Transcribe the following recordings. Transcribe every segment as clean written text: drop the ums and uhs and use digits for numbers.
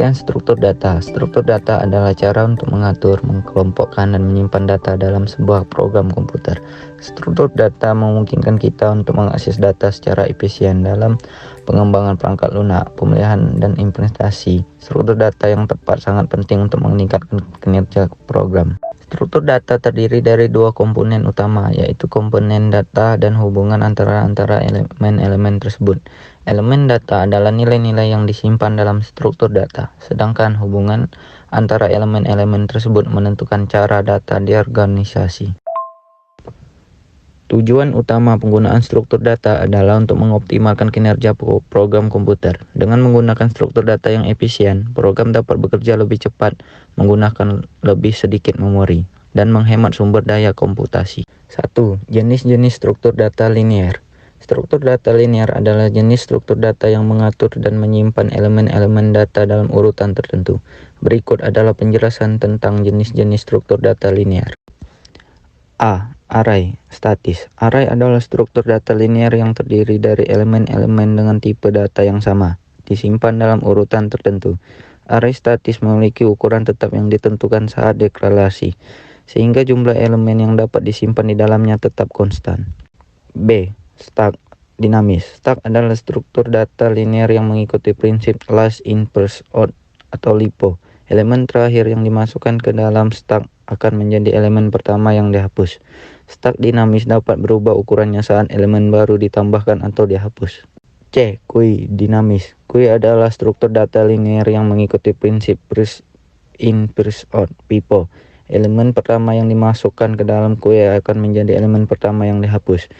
Pengertian struktur data. Struktur data adalah cara untuk mengatur, mengelompokkan, dan menyimpan data dalam sebuah program komputer. Struktur data memungkinkan kita untuk mengakses data secara efisien dalam pengembangan perangkat lunak, pemilihan, dan implementasi. Struktur data yang tepat sangat penting untuk meningkatkan kinerja program. Struktur data terdiri dari dua komponen utama, yaitu komponen data dan hubungan antara elemen-elemen tersebut. Elemen data adalah nilai-nilai yang disimpan dalam struktur data, sedangkan hubungan antara elemen-elemen tersebut menentukan cara data diorganisasi. Tujuan utama penggunaan struktur data adalah untuk mengoptimalkan kinerja program komputer. Dengan menggunakan struktur data yang efisien, program dapat bekerja lebih cepat, menggunakan lebih sedikit memori, dan menghemat sumber daya komputasi. 1. Jenis-jenis struktur data linear. Struktur data linear adalah jenis struktur data yang mengatur dan menyimpan elemen-elemen data dalam urutan tertentu. Berikut adalah penjelasan tentang jenis-jenis struktur data linear. A. Array statis. Array adalah struktur data linear yang terdiri dari elemen-elemen dengan tipe data yang sama, disimpan dalam urutan tertentu. Array statis memiliki ukuran tetap yang ditentukan saat deklarasi, sehingga jumlah elemen yang dapat disimpan di dalamnya tetap konstan. B. Stack dinamis. Stack adalah struktur data linear yang mengikuti prinsip last in first out atau LIFO. Elemen terakhir yang dimasukkan ke dalam stack akan menjadi elemen pertama yang dihapus. Stack dinamis dapat berubah ukurannya saat elemen baru ditambahkan atau dihapus. C. Queue dinamis. Queue adalah struktur data linear yang mengikuti prinsip first in first out (FIFO). Elemen pertama yang dimasukkan ke dalam queue akan menjadi elemen pertama yang dihapus.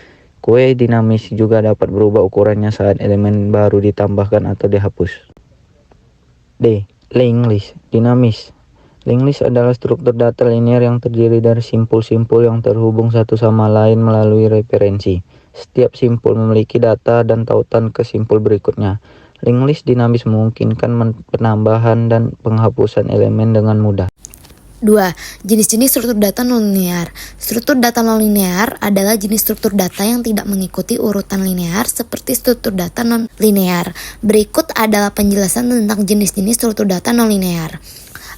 Queue dinamis juga dapat berubah ukurannya saat elemen baru ditambahkan atau dihapus. D. Linked list dinamis. Linked list adalah struktur data linear yang terdiri dari simpul-simpul yang terhubung satu sama lain melalui referensi. Setiap simpul memiliki data dan tautan ke simpul berikutnya. Linked list dinamis memungkinkan penambahan dan penghapusan elemen dengan mudah. 2. Jenis-jenis struktur data nonlinear. Struktur data nonlinear adalah jenis struktur data yang tidak mengikuti urutan linear seperti struktur data nonlinear. Berikut adalah penjelasan tentang jenis-jenis struktur data nonlinear.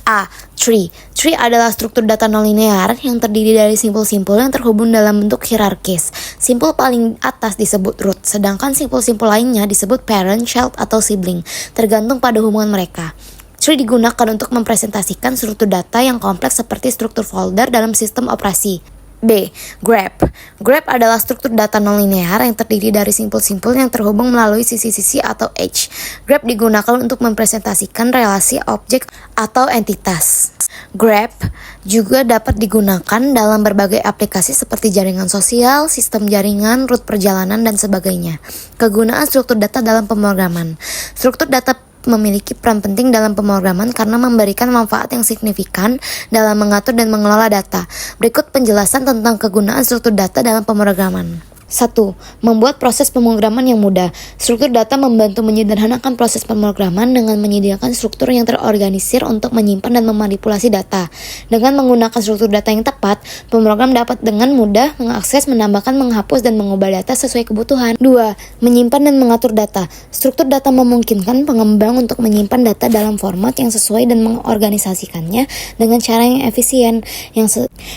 A. Tree. Tree adalah struktur data nonlinear yang terdiri dari simpul-simpul yang terhubung dalam bentuk hierarkis. Simpul paling atas disebut root, sedangkan simpul-simpul lainnya disebut parent, child, atau sibling, tergantung pada hubungan mereka. Tree digunakan untuk mempresentasikan struktur data yang kompleks seperti struktur folder dalam sistem operasi. B. Graph. Graph adalah struktur data nonlinear yang terdiri dari simpul-simpul yang terhubung melalui sisi-sisi atau edge. Graph digunakan untuk mempresentasikan relasi objek atau entitas. Graph juga dapat digunakan dalam berbagai aplikasi seperti jaringan sosial, sistem jaringan, rute perjalanan, dan sebagainya. Kegunaan struktur data dalam pemrograman. Struktur data memiliki peran penting dalam pemrograman karena memberikan manfaat yang signifikan dalam mengatur dan mengelola data. Berikut penjelasan tentang kegunaan struktur data dalam pemrograman. 1. Membuat proses pemrograman yang mudah. Struktur data membantu menyederhanakan proses pemrograman dengan menyediakan struktur yang terorganisir untuk menyimpan dan memanipulasi data. Dengan menggunakan struktur data yang tepat, pemrogram dapat dengan mudah mengakses, menambahkan, menghapus, dan mengubah data sesuai kebutuhan. 2. Menyimpan dan mengatur data. Struktur data memungkinkan pengembang untuk menyimpan data dalam format yang sesuai dan mengorganisasikannya dengan cara yang efisien.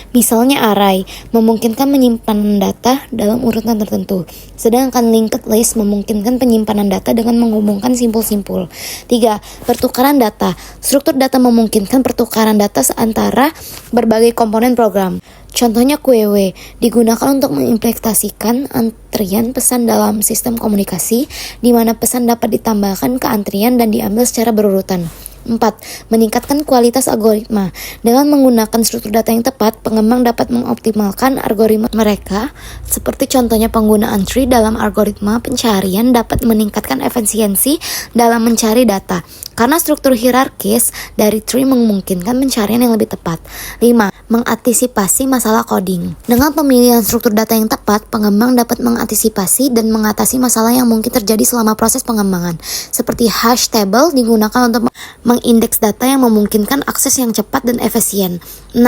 Misalnya array, memungkinkan menyimpan data dalam urutan tertentu, sedangkan linked list memungkinkan penyimpanan data dengan menghubungkan simpul-simpul. 3. Pertukaran data. Struktur data memungkinkan pertukaran data antara berbagai komponen program. Contohnya QW digunakan untuk mengimplementasikan antrian pesan dalam sistem komunikasi, di mana pesan dapat ditambahkan ke antrian dan diambil secara berurutan. 4. Meningkatkan kualitas algoritma. Dengan menggunakan struktur data yang tepat, pengembang dapat mengoptimalkan algoritma mereka, seperti contohnya penggunaan tree dalam algoritma pencarian dapat meningkatkan efisiensi dalam mencari data, karena struktur hierarkis dari tree memungkinkan pencarian yang lebih tepat. 5. Mengantisipasi masalah coding. Dengan pemilihan struktur data yang tepat, pengembang dapat mengantisipasi dan mengatasi masalah yang mungkin terjadi selama proses pengembangan, seperti hash table digunakan untuk mengindeks data yang memungkinkan akses yang cepat dan efisien. 6.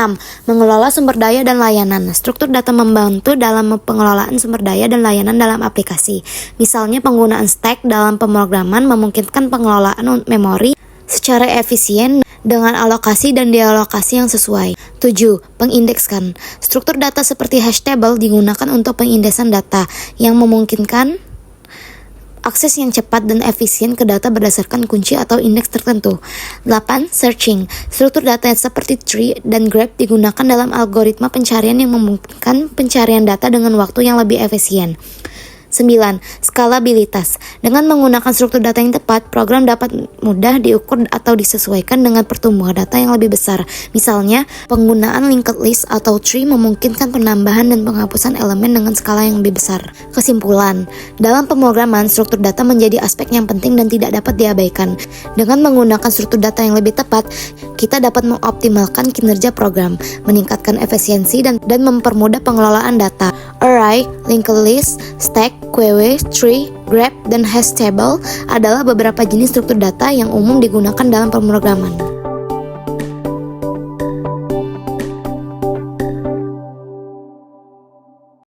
Mengelola sumber daya dan layanan. Struktur data membantu dalam pengelolaan sumber daya dan layanan dalam aplikasi. Misalnya penggunaan stack dalam pemrograman memungkinkan pengelolaan memori, secara efisien dengan alokasi dan dealokasi yang sesuai. 7. Pengindekskan. Struktur data seperti hash table digunakan untuk pengindeksan data yang memungkinkan akses yang cepat dan efisien ke data berdasarkan kunci atau indeks tertentu. 8. Searching. Struktur data seperti tree dan graph digunakan dalam algoritma pencarian yang memungkinkan pencarian data dengan waktu yang lebih efisien. 9. Skalabilitas. Dengan menggunakan struktur data yang tepat, program dapat mudah diukur atau disesuaikan dengan pertumbuhan data yang lebih besar. Misalnya, penggunaan linked list atau tree memungkinkan penambahan dan penghapusan elemen dengan skala yang lebih besar. Kesimpulan, dalam pemrograman, struktur data menjadi aspek yang penting dan tidak dapat diabaikan. Dengan menggunakan struktur data yang lebih tepat, kita dapat mengoptimalkan kinerja program, meningkatkan efisiensi, dan mempermudah pengelolaan data. Array, linked list, stack, queue, tree, graph, dan hash table adalah beberapa jenis struktur data yang umum digunakan dalam pemrograman.